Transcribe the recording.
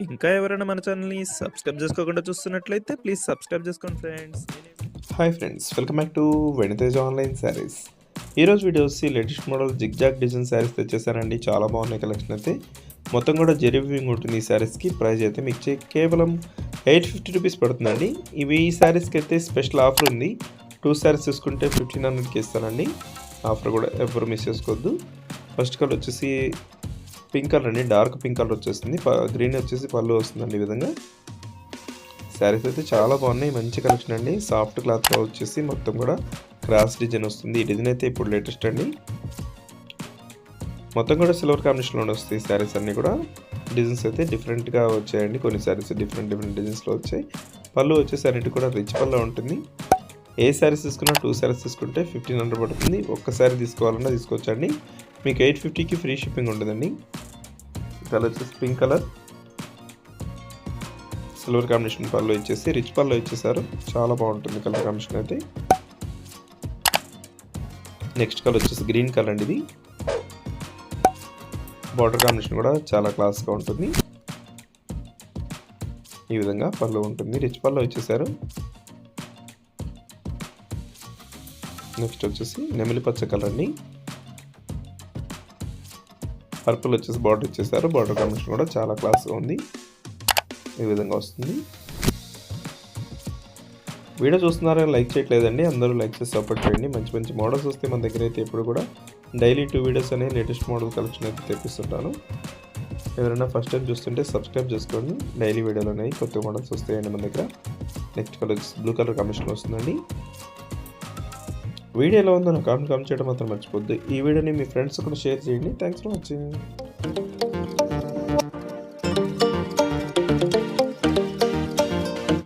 ఇంకా ఎవరైనా మన ఛానల్‌ని సబ్స్క్రైబ్ చేసుకోకుండా చూస్తున్నట్లయితే ప్లీజ్ సబ్స్క్రైబ్ చేసుకోండి friends. Hi friends, welcome back to Venitej online saris. ఈరోజు వీడియో వచ్చి latest model zigzag design saris తెచ్చేసానండి. చాలా బాగున్నాయి కలెక్షన్ అయితే. మొత్తం కూడా జెరీ వీవింగ్ ఉంటుంది ఈ శారీస్కి. ప్రైస్ అయితే మీకు కేవలం 850 రూపీస్ పడుతుందండి. ఈ శారీస్కి అయితే స్పెషల్ ఆఫర్ ఉంది. 2 శారీస్ తీసుకుంటే 1500కి ఇస్తానండి. ఆఫర్ కూడా ఎవరు మిస్ చేసుకోవద్దు. ఫస్ట్ కలర్ వచ్చేసి పింక్ కలర్ అండి, డార్క్ పింక్ కలర్ వచ్చేస్తుంది. గ్రీన్ వచ్చేసి పళ్ళు వస్తుందండి. ఈ విధంగా శారీస్ అయితే చాలా బాగున్నాయి, మంచి కలెక్షన్ అండి. సాఫ్ట్ క్లాత్లో వచ్చేసి మొత్తం కూడా క్రాస్ డిజైన్ వస్తుంది. ఈ డిజైన్ అయితే ఇప్పుడు లేటెస్ట్ అండి. మొత్తం కూడా సిల్వర్ కాంబినేషన్లో వస్తాయి శారీస్ అన్నీ కూడా. డిజైన్స్ అయితే డిఫరెంట్గా వచ్చాయండి. కొన్ని శారీస్ డిఫరెంట్ డిజైన్స్లో వచ్చాయి. పళ్ళు వచ్చేసి అన్నిటి కూడా రిచ్ పళ్ళు ఉంటుంది. ఏ శారీస్ తీసుకున్నా 2 శారీస్ తీసుకుంటే 1500 పడుతుంది. ఒక్క శారీ తీసుకోవాలన్నా తీసుకోవచ్చండి. మీకు 850కి ఫ్రీ షిప్పింగ్ ఉంటుందండి. కలర్ వచ్చేసి పింక్ కలర్, సిల్వర్ కాంబినేషన్ పళ్ళు ఇచ్చేసి రిచ్ పళ్ళు ఇచ్చేసారు. చాలా బాగుంటుంది కలర్ కాంబినేషన్ అయితే. నెక్స్ట్ కలర్ వచ్చేసి గ్రీన్ కలర్ అండి. ఇది బార్డర్ కాంబినేషన్ కూడా చాలా క్లాస్గా ఉంటుంది. ఈ విధంగా పళ్ళు ఉంటుంది, రిచ్ పళ్ళు ఇచ్చేసారు. నెక్స్ట్ వచ్చేసి నెమిలి పచ్చ కలర్ అండి. పర్పుల్ వచ్చేసి బార్డర్ ఇచ్చేసారు. బార్డర్ కాంబినేషన్ కూడా చాలా క్లాస్గా ఉంది. ఈ విధంగా వస్తుంది. వీడియో చూస్తున్నారని లైక్ చేయట్లేదండి, అందరూ లైక్ చేసి సపోర్ట్ చేయండి. మంచి మంచి మోడల్స్ వస్తే మన దగ్గర అయితే ఎప్పుడు కూడా డైలీ 2 వీడియోస్ అనే లేటెస్ట్ మోడల్ కలెక్షన్ అయితే తెప్పిస్తుంటాను. ఎవరైనా ఫస్ట్ టైం చూస్తుంటే సబ్స్క్రైబ్ చేసుకోండి. డైలీ వీడియోలు అనేవి కొత్త మోడల్స్ వస్తాయండి మన దగ్గర. Next colour blue colour combination వస్తుందండి. వీడియో ఎలా ఉందో నాకు కామెంట్ చేయడం మాత్రం మర్చిపోద్దు. ఈ వీడియోని మీ ఫ్రెండ్స్ కూడా షేర్ చేయండి. Thanks for watching.